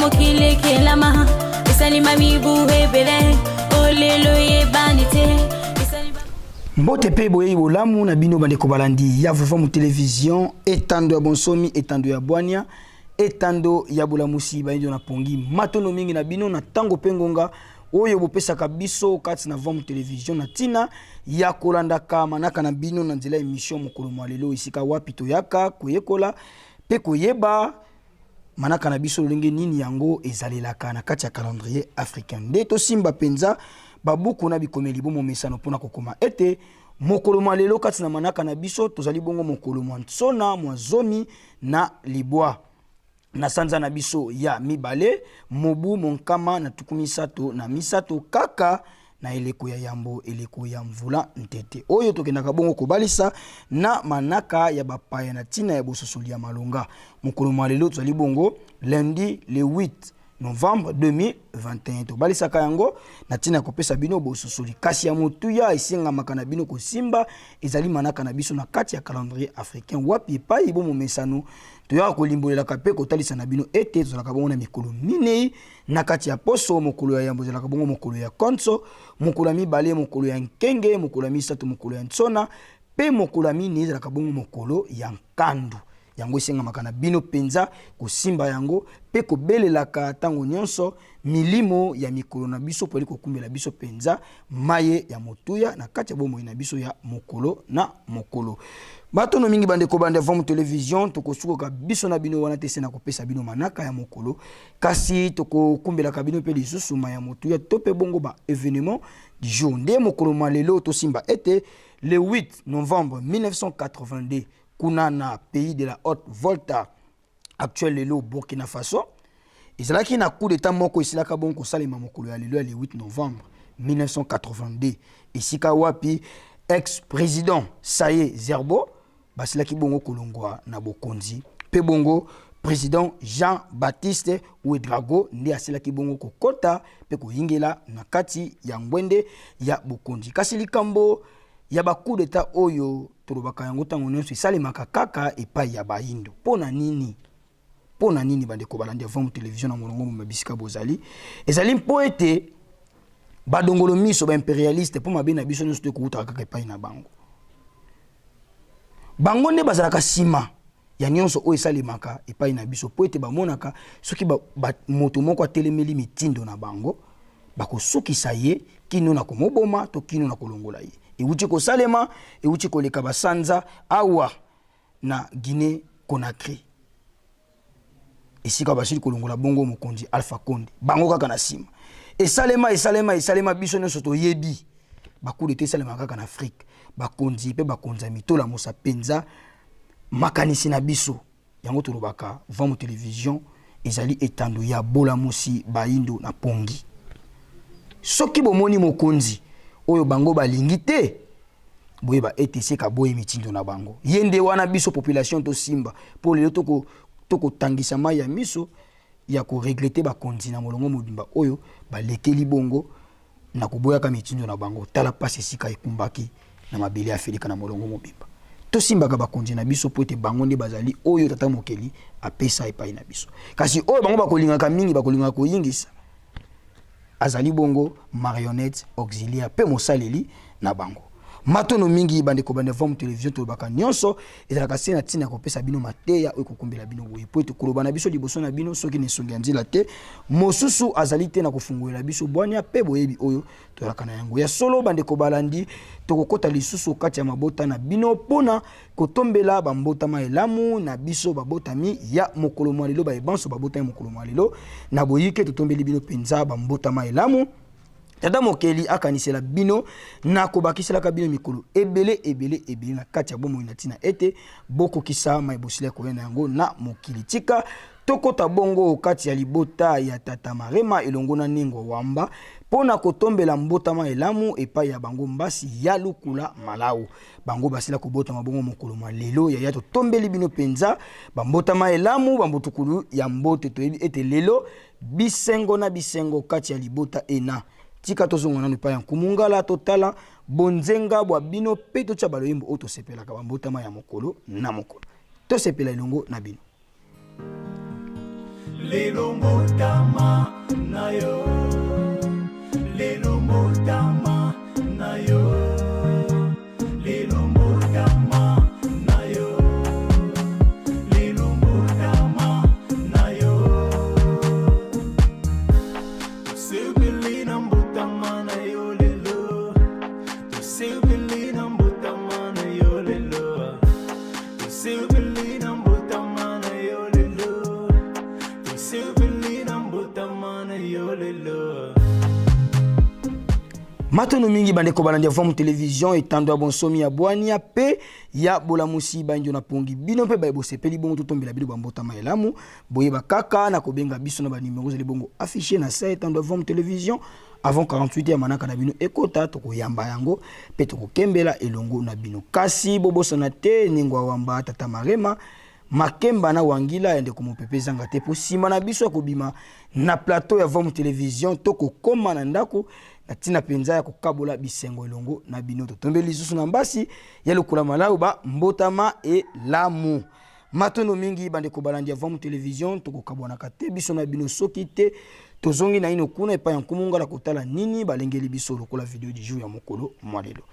mokile kelama esalima mibuhe bele olelo yebanite Mbote pe boye bolamu na bino bande ko balandi ya vuva mu télévision etando ya bonsomi etando ya bwania etando ya bolamusi ba na pongi matono mingi na bino na tango pengonga oyo bopesaka biso kati na vuva mu télévision na tina ya kolandaka manaka na bino na nzela émission mokolo mwa lelo isika wapi toyaka koyekola pe koyeba manaka na biso lenge nini yango ezalelaka na kati ya calendrier africain nde to simba penza babuku na bikomeli bomo mesano pona kokoma ete mokolo mwa lelo kati na manaka na biso tozali bongo mokolo mwa ntsona mwa zomi na libwa na sanza na biso ya mibale mobu monkama na tukumisato na misato kaka na eleko ya yambo eleko ya mvula ntete oyo tokendaka bongo kobalisa na manaka ya bapaya na tina ya bososoli ya malonga mokolo mwa lelo tozali bongo lundi le 8 novembre 2021 to balisaka yango na tina kopesa bino bososoli kasi ya motuya esengamaka na bino kosimba ezali manaka na biso na kati ya calendrier africain wapi epai bomo mesano toyaka kolimbolelaka pe kotalisa na bino ete tozalaka bongo na mikolo minei na kati ya poso mokolo ya yambo ezalaka bongo mokolo ya konso mokolo ya mibale mokolo ya nkenge mokolo ya misato mokolo ya ntsona pe mokolo ya minei ezalaka bongo mokolo ya nkandu yango esengamaka na bino penza kosimba yango pe kobelelaka tango nyonso milimo ya mikolo na biso poli kokumbela biso penza maye ya motuya na kati ya bomoi na biso ya mokolo na mokolo batono mingi bande ko bande vom television tokosukoka biso na bino wana tese na kopesa bino manaka ya mokolo kasi tokokumbela ka bino pe lisusu ma ya motuya to pe bongo ba événement du jour nde mokolo malelo to simba ete le 8 novembre 1982 Kunana, pays de la Haute-Volta, actuel lelo Burkina Faso. Et c'est là qu'il y a un coup d'état moko ici là kabon ko salima mokolo ya lelo le 8 novembre 1982. Ici kawapi ex-président Saye Zerbo, basila ki bongo kolongwa na bokonzi. Pe bongo président Jean-Baptiste Ouedraogo ndi asila ki bongo kokota pe ko yingela na kati ya ngwende ya bokonzi. Kasi likambo ya ba coup d'état oyo tolobaka yango tango nyonso esalemaka kaka epai ya bayindo pona nini bande ko balandi avant télévision na molongo mabisika bozali ezali mpo ete badongolo miso ba impérialiste po mabe na biso nyonso tokuta kaka epai na bango nde bazalaka sima ya nyonso oyo esalemaka epai na biso po ete bamonaka soki moto moko atelemeli mitindo na bango bakosukisa ye kino na komoboma to kino na kolongola ye Euti ko salema, euti ko leka basanza awa na Guinée Conakry. Esika basili kolongola bongo mokonzi Alpha Condé. Bango kaka na sima. Esalema biso nyonso to yebi. Baku de salema kaka na Afrique. Bakonzi pe bakonza mitola mosa penza makanisi na biso. Yango tolobaka vamo télévision ezali etando ya bola musi baindo na pongi. Soki bomoni mokonzi oyo bango balingi te boye ba ETC ka boye mitindo na bango yende wana biso population to simba po lelo toko tangisa mai ya miso ya ko regretter ba kontina molongo mobimba oyo balekeli bongo na koboya ka mitindo na bango tala pasi sika ekumbaki na mabele afilika na molongo mobimba to simba ka ba kontina biso po te bango nde bazali oyo tata mokeli apesa epai na biso kasi oyo bango bakolinga ka mingi bakolinga ko yingisa azali bongo marionnette auxiliaire pe mosaleli na bango matono mingi bande ko bande vom télévision to baka nyonso ezalaka sena tina ko pesa bino mateya oyo kokumbela bino boye po ete koloba na biso liboso na bino soki ne songi nzila te mosusu azali te na kofungolela biso bwania pe boyebi oyo tolaka na yango ya solo bande ko balandi to kokota lisusu kati ya mabota na bino pona kotombela bambotama elamu na biso babotami ya mokolo mwa lelo ba ebanso babotami mokolo mwa lelo na boyike totombeli bino penza bambotama elamu tata mokeli akanisela bino na kobakisela ka bino mikolo ebele na kati ya bomo ina tina ete boko kisa mai bosile ko na yango na mokili tika tokota bongo kati ya libota ya tata Marema elongo na ningo wamba pona kotombela mbotama elamu epai ya bango mbasi ya lukula malawu bango basila kobota mabongo mokolo mwa lelo ya yato tombeli bino penza bambotama elamu bambotukulu ya mbote toyebi ete lelo bisengo na bisengo kati ya libota ena tika tozongona nupa ya kumungala totala bonzenga bwa bino pe to tshaba loyimbo oto sepela ka bambotama ya mokolo na mokolo to sepela ilongo na bino Lelo mbotama Matono mingi bandeko balandi ya Vom Télévision etando ya bonsomi ya Bwania pe ya bolamusi banjo na pongi bino pe ba bosepeli bongo totombela bino bambota maelamu boyeba kaka na kobenga biso na ba numéros les bongo affiché na site etando ya Vom Télévision avant 48 ya manaka na bino ekota tokoyamba yango pe tokokembela elongo na bino kasi bobosana te ningwa wamba tata marema makemba na wangila ende komopepeza ngate po sima na biso akobima na plateau ya Vom Télévision tokokoma na ndako na tina penza ya kokabola bisengo elongo na bino totombeli susu na mbasi ya lokula malamu ba mbotama e lamu matono mingi bandeko balandi ya Vom Télévision tokokabwana kate biso na bino soki te tozongi na ino kuna epa ya nkumunga la kotala nini balengeli biso lokola video du jour ya mokolo mwalelo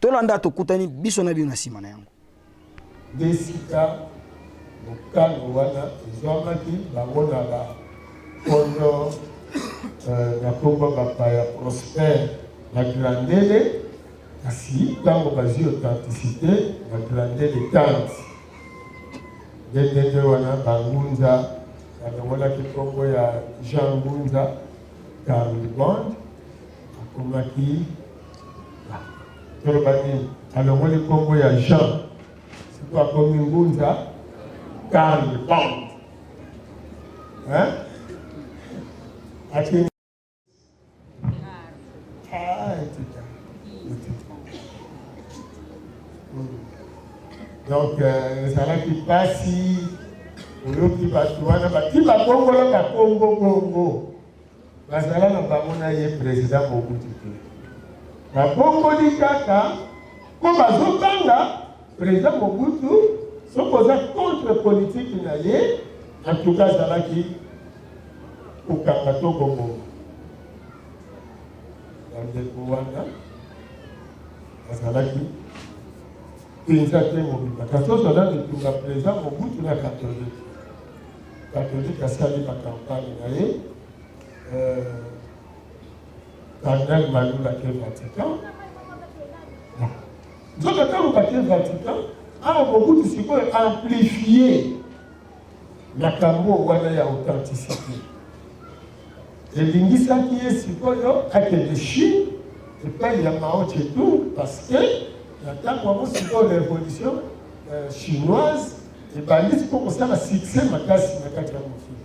tolanda tokutani biso na bino na sima na yango desika mokano wana ezwamaki bango na bakondo na kombo bapaya Prosper na Glandele kasi ntango bazwi authenticité na Glandele tante ndenge wana bangunza balongolaki kombo ya Jean Ngunza Karl Bond akomaki tolobani alongoli kombo ya Jean siko akomi Ngunza Karl Bond donc ezalaki mpasi oyoki bato wana bati bakongola bakongo bongo bazala na bango na ye président Mobutu te babongoli kaka mpo bazobanga président Mobutu soki oza contre politique na ye en tout cas azalaki kokanga to bongo bandeko wana azalaki penza te mobimba kasi ozala mitunga président Mobutu na catholique asali bakampagne na ye cardinal Malula ke Vatican nzoka ntango bake Vatican awa Mobutu sikoyo amplifie makambo wana ya authenticité elingisaki ye sikoyo akende Chine epai ya Mao Tse-tung parce que na ntango yango sikoyo révolution chinoise ebandisi mpo kosala succès makasi na kati ya mokili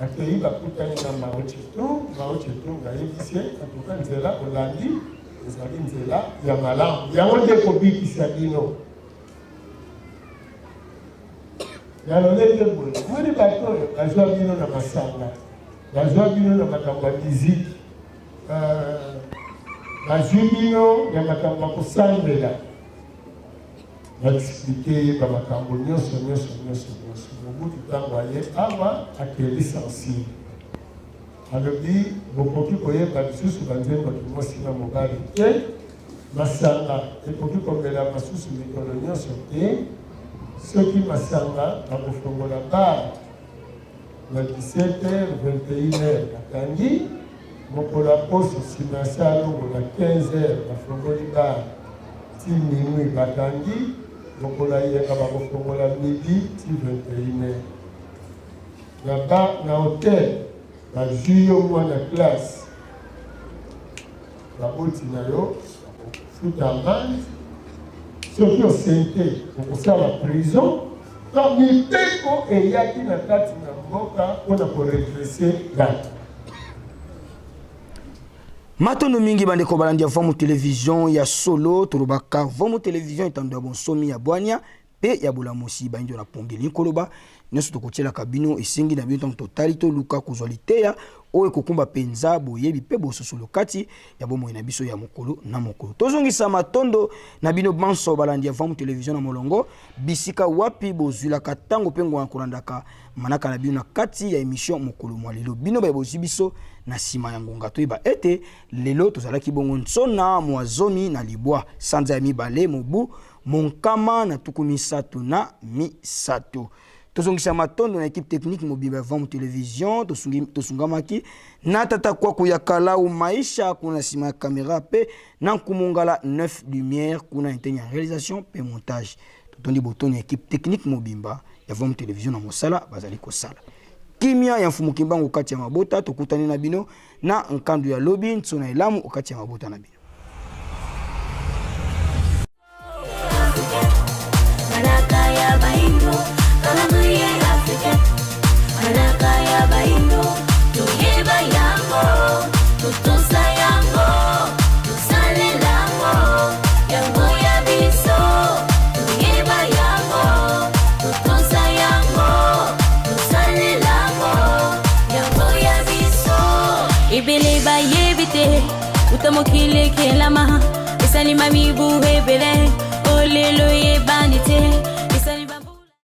akei bakutani na Mao Tse-tung ayebisi atuka nzela olandi ezali nzela ya malamu yango nde kobikisa bino yalolenge boye moni bato oyo bazwa bino na masanga bazwa bino na makambo ya miziki bazwi bino ya makambo ya kosambela baexplike bamakambo nyonso Mobutu ntango aye awa akeli sensible alobi bokoki koyeba lisusu banzembo kimosi na mobali te masanga ekoki komela masusu mikolo nyonso te soki masanga bakofongola bar na 17h 21h bakangi mokolo ya poso nsima ya saa longo na 15h bafongoli bar ti minuit bakangi mokolo ya yenga bakofongola midi ti 21h na hotel bazwi yo mwana classe baboti na yo bakofuta amande soki osente okosala prison donc mibeko eyaki na kati na mboka mpona koredresse bato matono mingi bandeko balandi ya Vom Télévision ya solo tolobaka Vom Télévision etando ya bonsomi ya Bwania pe ya bolamusi banjo na pongeli koloba nyonso tokotielaka bino esengi na bino ntango totali toluka kozwa liteya oyo ekokumba penza boyebi pe bososolo kati ya bomoi na biso ya mokolo na mokolo tozongisa matondo na bino banso balandi ya Vom Télévision na molongo bisika wapi bozwilaka ntango mpe ngwana kolandaka manaka na bino na kati ya émission mokolo mwa lelo bino bayebozwi biso na nsima ya ngonga toyeba ete lelo tozalaki bongo nsona mwazomi na libwa sanza ya mibale mobu monkama na tuku misato na misato tozongisa matondo na équipe technique mobile ya Vom Télévision tosungamaki na tata kwako ya Kalau Maisha kuna nsima ya caméra pe na nkumungala 9 lumière kuna interne ya réalisation pe montage totondi botoni équipe technique mobimba ya Vom Télévision na mosala bazali kosala kimia ya mfumu kimbango kati ya mabota tokutani na bino na nkandu ya lobi nsona elamu okati ya mabota na bino ebele ba yebite utamokile kelama esalima mibu hebele olelo ye banite